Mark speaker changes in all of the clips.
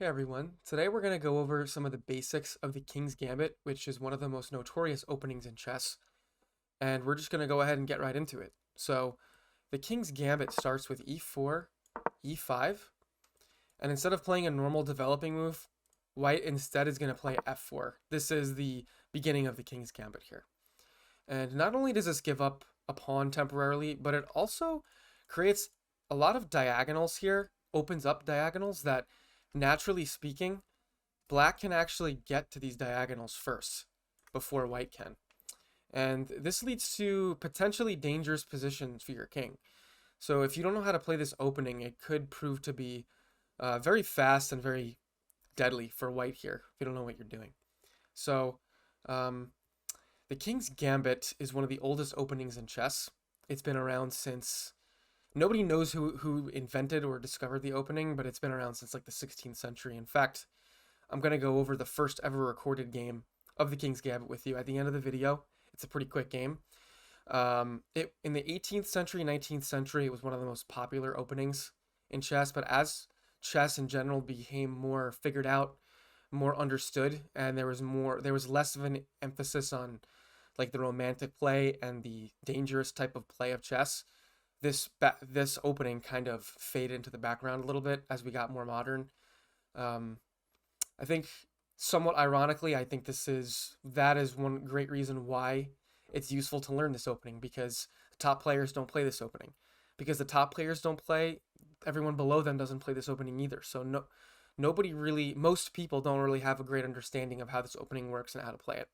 Speaker 1: Hey everyone, today we're going to go over some of the basics of the King's Gambit, which is one of the most notorious openings in chess, and we're just going to go ahead and get right into it. So, the King's Gambit starts with e4, e5, and instead of playing a normal developing move, white instead is going to play f4. This is the beginning of the King's Gambit here. And not only does this give up a pawn temporarily, but it also creates a lot of diagonals here, opens up diagonals that, naturally speaking, black can actually get to these diagonals first before white can. And this leads to potentially dangerous positions for your king. So if you don't know how to play this opening, it could prove to be very fast and very deadly for white here if you don't know what you're doing. So the King's Gambit is one of the oldest openings in chess. It's been around since nobody knows who invented or discovered the opening, but it's been around since like the 16th century. In fact, I'm going to go over the first ever recorded game of the King's Gambit with you at the end of the video. It's a pretty quick game. In the 18th century, 19th century, it was one of the most popular openings in chess, but as chess in general became more figured out, more understood, and there was less of an emphasis on like the romantic play and the dangerous type of play of chess. This opening kind of faded into the background a little bit as we got more modern. I think somewhat ironically, I think that is one great reason why it's useful to learn this opening, because the top players don't play this opening. Because the top players don't play, everyone below them doesn't play this opening either. So most people don't really have a great understanding of how this opening works and how to play it.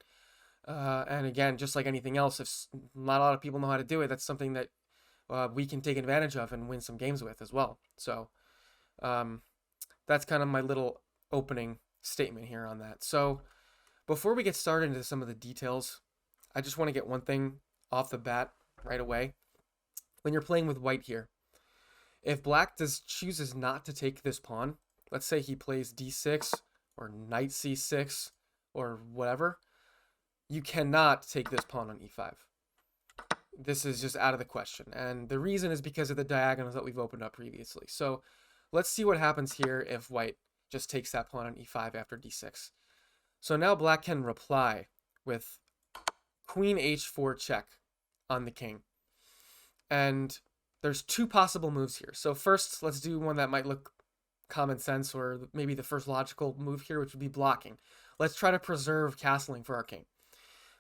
Speaker 1: And again, just like anything else, if not a lot of people know how to do it, that's something that we can take advantage of and win some games with as well. So that's kind of my little opening statement here on that. So before we get started into some of the details, I just want to get one thing off the bat right away. When you're playing with white here, if black chooses not to take this pawn, let's say he plays d6 or knight c6 or whatever, you cannot take this pawn on e5. This is just out of the question. And the reason is because of the diagonals that we've opened up previously. So let's see what happens here if white just takes that pawn on e5 after d6. So now black can reply with queen h4 check on the king. And there's two possible moves here. So first, let's do one that might look common sense, or maybe the first logical move here, which would be blocking. Let's try to preserve castling for our king.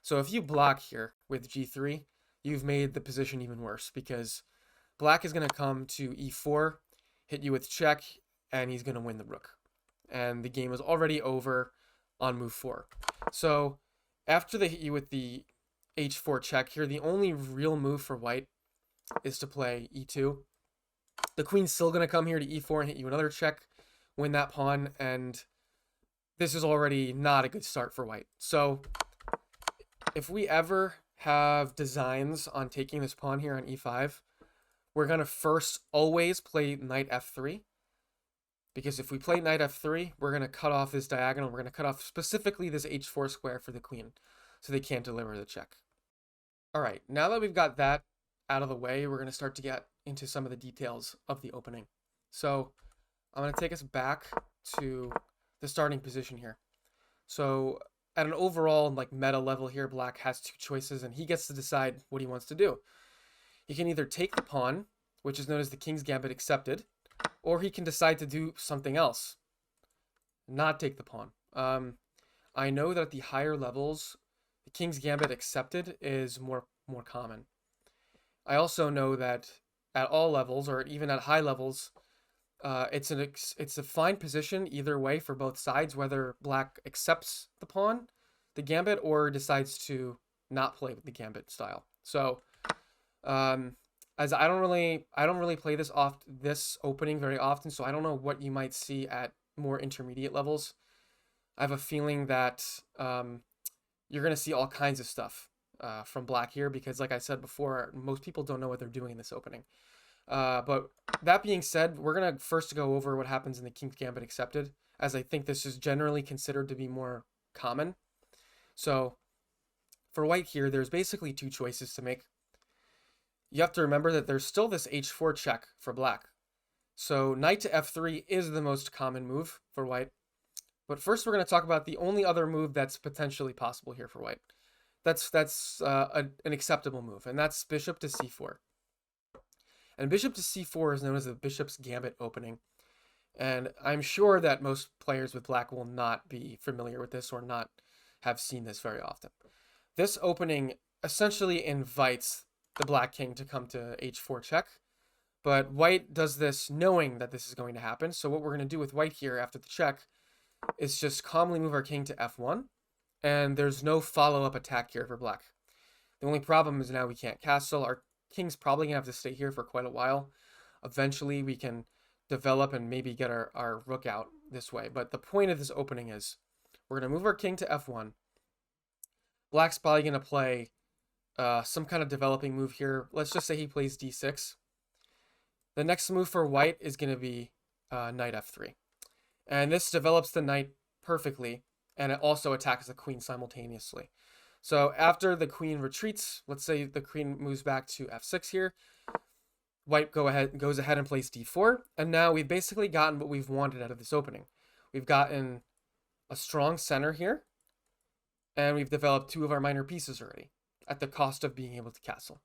Speaker 1: So if you block here with g3, you've made the position even worse, because black is going to come to e4, hit you with check, and he's going to win the rook. And the game is already over on move 4. So after they hit you with the h4 check here, the only real move for white is to play e2. The queen's still going to come here to e4 and hit you another check, win that pawn, and this is already not a good start for white. So if we ever have designs on taking this pawn here on e5, we're going to first always play knight f3, because if we play knight f3, we're going to cut off this diagonal. We're going to cut off specifically this h4 square for the queen, so they can't deliver the check. All right, now that we've got that out of the way, we're going to start to get into some of the details of the opening. So I'm going to take us back to the starting position here. So at an overall like meta level here, black has two choices, and he gets to decide what he wants to do. He can either take the pawn, which is known as the King's Gambit accepted, or he can decide to do something else, not take the pawn. I know that at the higher levels, the King's Gambit accepted is more common. I also know that at all levels, or even at high levels, it's a fine position either way for both sides, whether black accepts the pawn, the gambit, or decides to not play with the gambit style. So as I don't really play this opening very often, so I don't know what you might see at more intermediate levels. I have a feeling that you're going to see all kinds of stuff from black here, because like I said before, most people don't know what they're doing in this opening. But that being said, we're going to first go over what happens in the King's Gambit accepted, as I think this is generally considered to be more common. So for white here, there's basically two choices to make. You have to remember that there's still this h4 check for black. So knight to f3 is the most common move for white. But first, we're going to talk about the only other move that's potentially possible here for white. That's an acceptable move, and that's bishop to c4. And bishop to c4 is known as the bishop's gambit opening. And I'm sure that most players with black will not be familiar with this or not have seen this very often. This opening essentially invites the black king to come to h4 check, but white does this knowing that this is going to happen. So what we're going to do with white here after the check is just calmly move our king to f1, and there's no follow-up attack here for black. The only problem is now we can't castle. Our king's probably going to have to stay here for quite a while. Eventually we can develop and maybe get our rook out this way. But the point of this opening is we're going to move our king to f1. Black's probably going to play some kind of developing move here. Let's just say he plays d6. The next move for white is going to be knight f3. And this develops the knight perfectly, and it also attacks the queen simultaneously. So after the queen retreats, let's say the queen moves back to f6 here, white goes ahead and plays d4, and now we've basically gotten what we've wanted out of this opening. We've gotten a strong center here, and we've developed two of our minor pieces already, at the cost of being able to castle.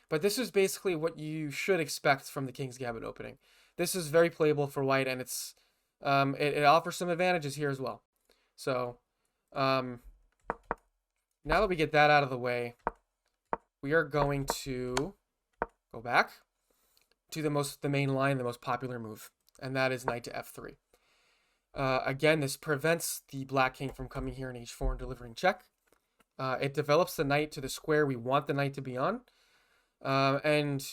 Speaker 1: But this is basically what you should expect from the King's Gambit opening. This is very playable for white, and it offers some advantages here as well. So now that we get that out of the way, we are going to go back to the main line, the most popular move, and that is knight to f3. Again, this prevents the black king from coming here in h4 and delivering check. It develops the knight to the square we want the knight to be on. And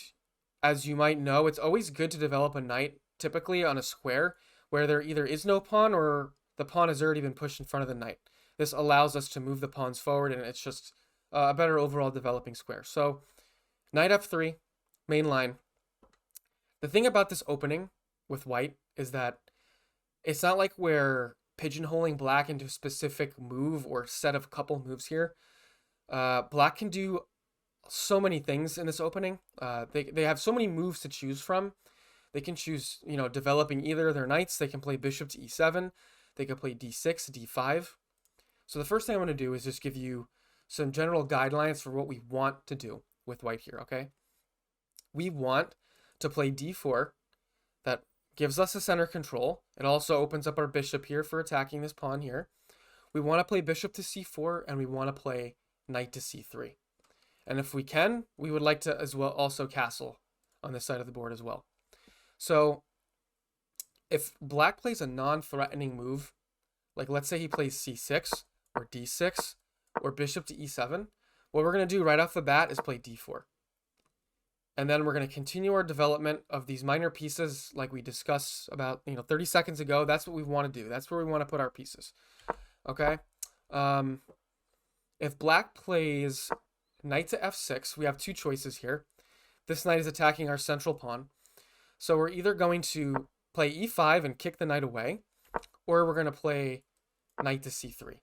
Speaker 1: as you might know, it's always good to develop a knight typically on a square where there either is no pawn or the pawn has already been pushed in front of the knight. This allows us to move the pawns forward, and it's just a better overall developing square. So knight f3, main line. The thing about this opening with white is that it's not like we're pigeonholing black into a specific move or set of couple moves here. Black can do so many things in this opening. They have so many moves to choose from. They can choose, developing either of their knights. They can play bishop to e7. They can play d6, d5. So the first thing I want to do is just give you some general guidelines for what we want to do with white here, okay? We want to play d4. That gives us a center control. It also opens up our bishop here for attacking this pawn here. We want to play bishop to c4, and we want to play knight to c3. And if we can, we would like to as well also castle on this side of the board as well. So if black plays a non-threatening move, like let's say he plays c6 or d6 or bishop to e7, what we're going to do right off the bat is play d4. And then we're going to continue our development of these minor pieces like we discussed about 30 seconds ago. That's what we want to do. That's where we want to put our pieces. Okay? If black plays knight to f6, we have two choices here. This knight is attacking our central pawn. So we're either going to play e5 and kick the knight away, or we're going to play knight to c3,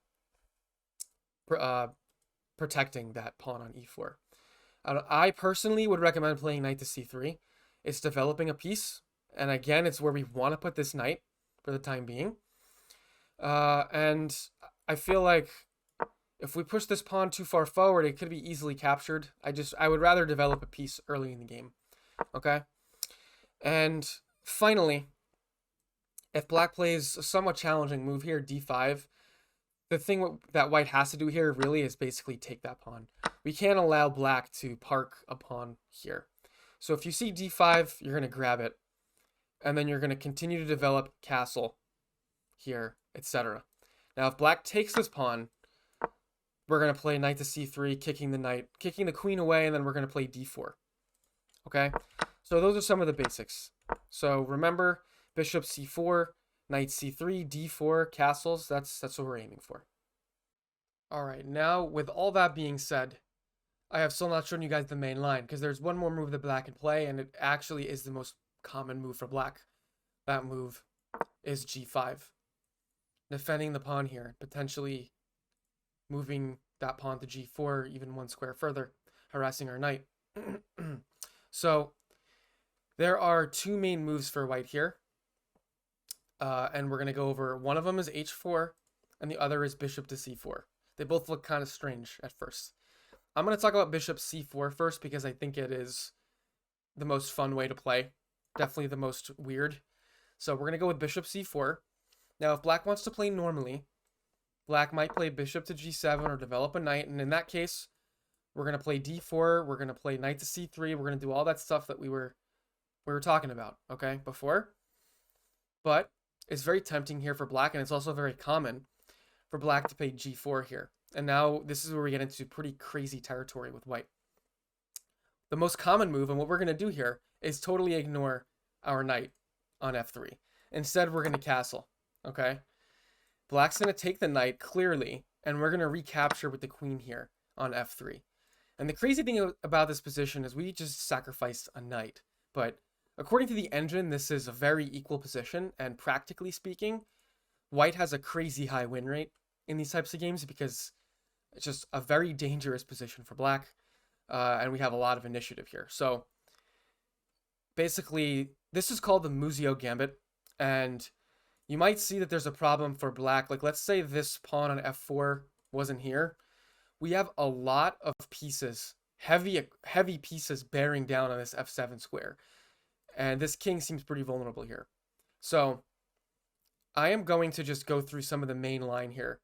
Speaker 1: protecting that pawn on e4. I personally would recommend playing knight to c3. It's developing a piece, and again, it's where we want to put this knight for the time being. And I feel like if we push this pawn too far forward, it could be easily captured. I would rather develop a piece early in the game. Okay? And finally, if black plays a somewhat challenging move here, d5, the thing that white has to do here really is basically take that pawn. We can't allow black to park a pawn here. So if you see d5, you're going to grab it, and then you're going to continue to develop castle here, etc. Now, if black takes this pawn, we're going to play knight to c3, kicking the queen away, and then we're going to play d4. Okay? So those are some of the basics. So remember, bishop c4, knight c3, d4, castles. That's what we're aiming for. All right, now with all that being said, I have still not shown you guys the main line because there's one more move that black can play, and it actually is the most common move for black. That move is g5. Defending the pawn here, potentially moving that pawn to g4 even one square further, harassing our knight. So there are two main moves for white here. and we're going to go over one of them is h4 and the other is bishop to c4. They both look kind of strange at first. I'm going to talk about bishop c4 first because I think it is the most fun way to play. Definitely the most weird. So we're going to go with bishop c4. Now, if black wants to play normally, black might play bishop to g7 or develop a knight. And in that case, we're going to play d4. We're going to play knight to c3. We're going to do all that stuff that we were talking about, okay, before. But it's very tempting here for black, and it's also very common for black to play g4 here. And now this is where we get into pretty crazy territory with white. The most common move, and what we're going to do here, is totally ignore our knight on f3. Instead, we're going to castle, okay? Black's going to take the knight clearly, and we're going to recapture with the queen here on f3. And the crazy thing about this position is we just sacrificed a knight. But according to the engine, this is a very equal position, and practically speaking, white has a crazy high win rate in these types of games because it's just a very dangerous position for black, and we have a lot of initiative here. So basically, this is called the Muzio Gambit, and you might see that there's a problem for black. Like, let's say this pawn on f4 wasn't here. We have a lot of pieces, heavy pieces bearing down on this f7 square. And this king seems pretty vulnerable here. So I am going to just go through some of the main line here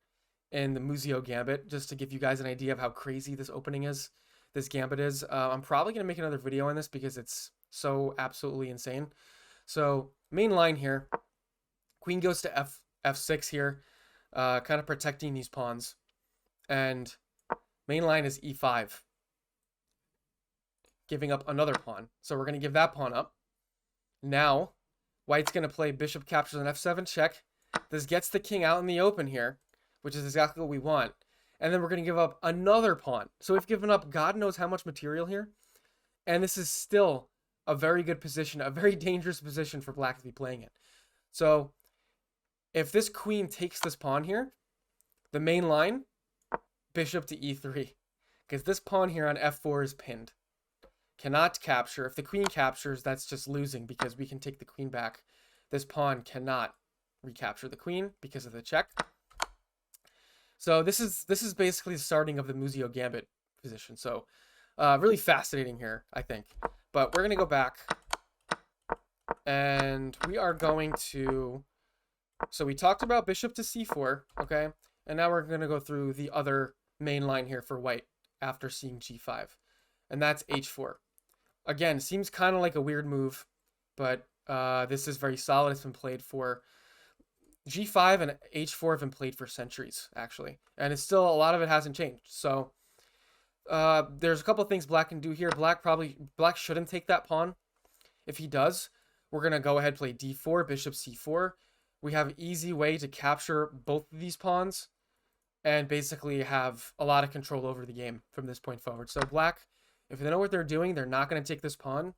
Speaker 1: in the Muzio Gambit, just to give you guys an idea of how crazy this opening is, this gambit is. I'm probably going to make another video on this because it's so absolutely insane. So main line here, queen goes to f6 here, kind of protecting these pawns. And main line is e5, giving up another pawn. So we're going to give that pawn up. Now, white's going to play bishop captures on f7 check. This gets the king out in the open here, which is exactly what we want. And then we're going to give up another pawn. So we've given up God knows how much material here. And this is still a very good position, a very dangerous position for black to be playing in. So if this queen takes this pawn here, the main line, bishop to e3. Because this pawn here on f4 is pinned. Cannot capture. If the queen captures, that's just losing because we can take the queen back. This pawn cannot recapture the queen because of the check. So this is basically the starting of the Muzio Gambit position. So really fascinating here, I think. But we're going to go back and we are going to... So we talked about bishop to c4, okay? And now we're going to go through the other main line here for white after seeing g5. And that's h4. Again, seems kind of like a weird move, but this is very solid. It's been played for... g5 and h4 have been played for centuries, actually. And it's still, a lot of it hasn't changed. So there's a couple of things black can do here. Black shouldn't take that pawn. If he does, we're going to go ahead and play d4, bishop c4. We have an easy way to capture both of these pawns and basically have a lot of control over the game from this point forward. So black, if they know what they're doing, they're not going to take this pawn.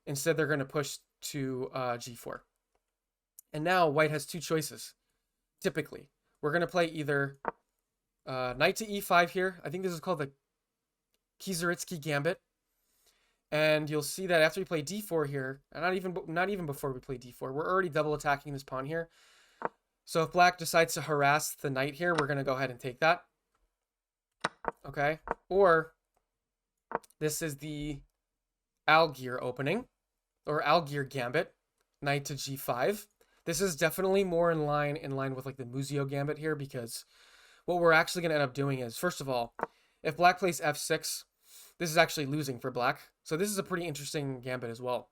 Speaker 1: Instead, they're going to push to g4. And now white has two choices, typically. We're going to play either knight to e5 here. I think this is called the Kieseritzky Gambit. And you'll see that after we play d4 here, and not even before we play d4, we're already double attacking this pawn here. So if black decides to harass the knight here, we're going to go ahead and take that. Okay? Or this is the Algier opening, or Algier Gambit, knight to g5. This is definitely more in line with like the Muzio Gambit here, because what we're actually going to end up doing is, first of all, if black plays f6, this is actually losing for black. So this is a pretty interesting gambit as well.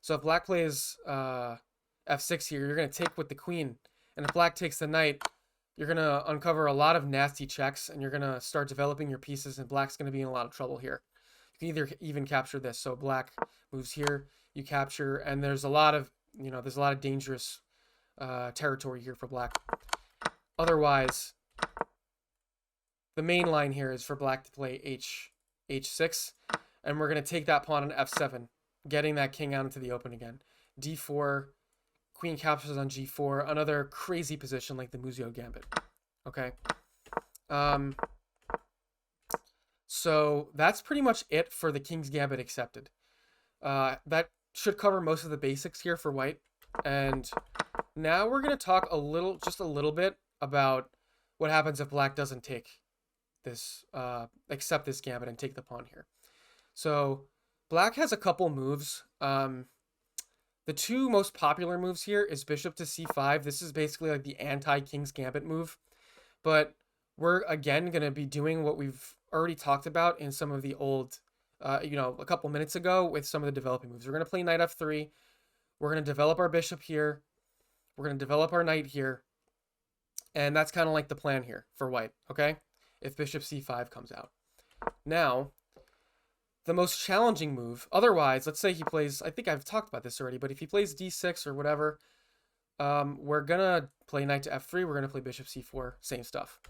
Speaker 1: So if black plays f6 here, you're going to take with the queen. And if black takes the knight, you're going to uncover a lot of nasty checks, and you're going to start developing your pieces, and black's going to be in a lot of trouble here. You can either even capture this. So black moves here, you capture, and there's a lot of, there's a lot of dangerous territory here for black. Otherwise, the main line here is for black to play h6, and we're going to take that pawn on f7, getting that king out into the open again. d4, queen captures on g4, another crazy position like the Muzio Gambit. Okay. So that's pretty much it for the King's Gambit accepted. That should cover most of the basics here for white. And Now we're going to talk just a little bit about what happens if black doesn't take this, accept this gambit and take the pawn here. So black has a couple moves. The two most popular moves here is bishop to c5. This is basically like the anti-King's Gambit move. But we're, again, going to be doing what we've already talked about in some of the old, a couple minutes ago with some of the developing moves. We're going to play knight f3. We're going to develop our bishop here. We're going to develop our knight here. And that's kind of like the plan here for white, okay? If bishop c5 comes out. Now, the most challenging move, otherwise, let's say he plays, I think I've talked about this already, but if he plays d6 or whatever, we're going to play knight to f3, we're going to play bishop c4, same stuff.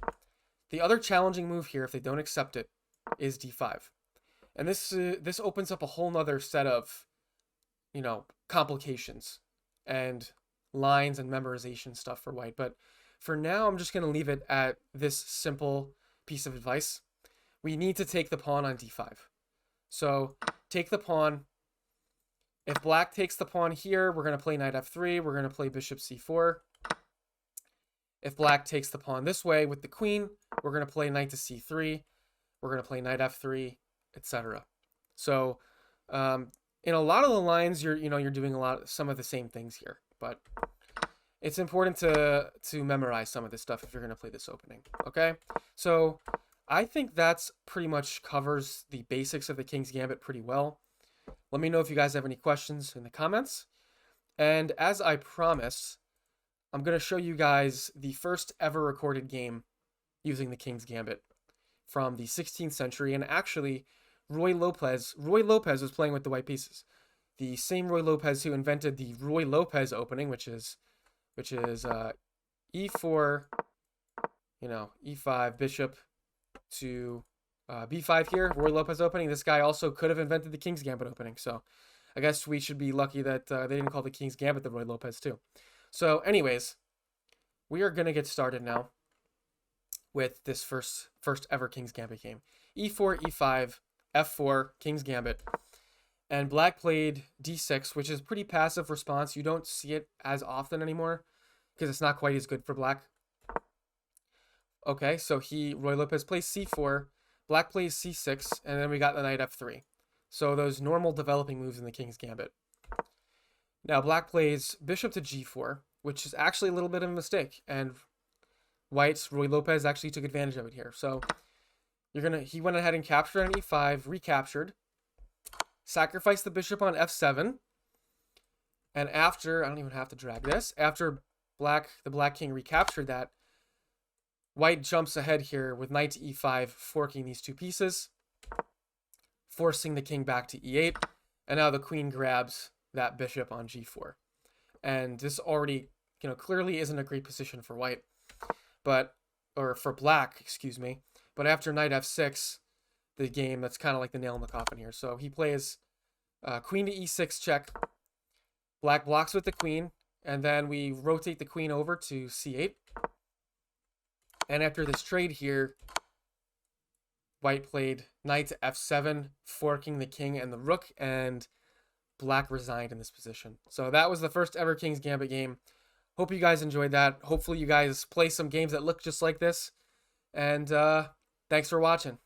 Speaker 1: The other challenging move here, if they don't accept it, is d5. And this opens up a whole nother set of, complications and lines and memorization stuff for white. But for now, I'm just going to leave it at this simple piece of advice. We need to take the pawn on d5. So take the pawn. If black takes the pawn here, we're going to play knight f3. We're going to play bishop c4. If black takes the pawn this way with the queen, we're going to play knight to c3. We're going to play knight f3, etc. So in a lot of the lines, you're doing some of the same things here. But it's important to memorize some of this stuff if you're going to play this opening. Okay? So I think that's pretty much covers the basics of the King's Gambit pretty well. Let me know if you guys have any questions in the comments. And as I promised, I'm going to show you guys the first ever recorded game using the King's Gambit from the 16th century. And actually, Roy Lopez was playing with the white pieces. The same Roy Lopez who invented the Roy Lopez opening, which is e4, e5, bishop to b5 here, Roy Lopez opening. This guy also could have invented the King's Gambit opening. So I guess we should be lucky that they didn't call the King's Gambit the Roy Lopez too. So anyways, we are going to get started now with this first ever King's Gambit game. e4, e5, f4, King's Gambit. And black played d6, which is pretty passive response. You don't see it as often anymore because it's not quite as good for black. Okay, so Roy Lopez plays c4, black plays c6, and then we got the knight f3. So those normal developing moves in the King's Gambit. Now black plays bishop to g4, which is actually a little bit of a mistake, and white's Roy Lopez actually took advantage of it here. So he went ahead and captured on e5, recaptured, sacrificed the bishop on f7, and after, I don't even have to drag this, after the black king recaptured that, white jumps ahead here with knight to e5, forking these two pieces, forcing the king back to e8, and now the queen grabs that bishop on g4. And this already, clearly isn't a great position for white, or for black, excuse me. But after knight f6, the game, that's kind of like the nail in the coffin here. So he plays queen to e6 check. Black blocks with the queen, and then we rotate the queen over to c8. And after this trade here, white played knight to f7, forking the king and the rook, and black resigned in this position. So that was the first ever King's Gambit game. Hope you guys enjoyed that. Hopefully you guys play some games that look just like this. And thanks for watching.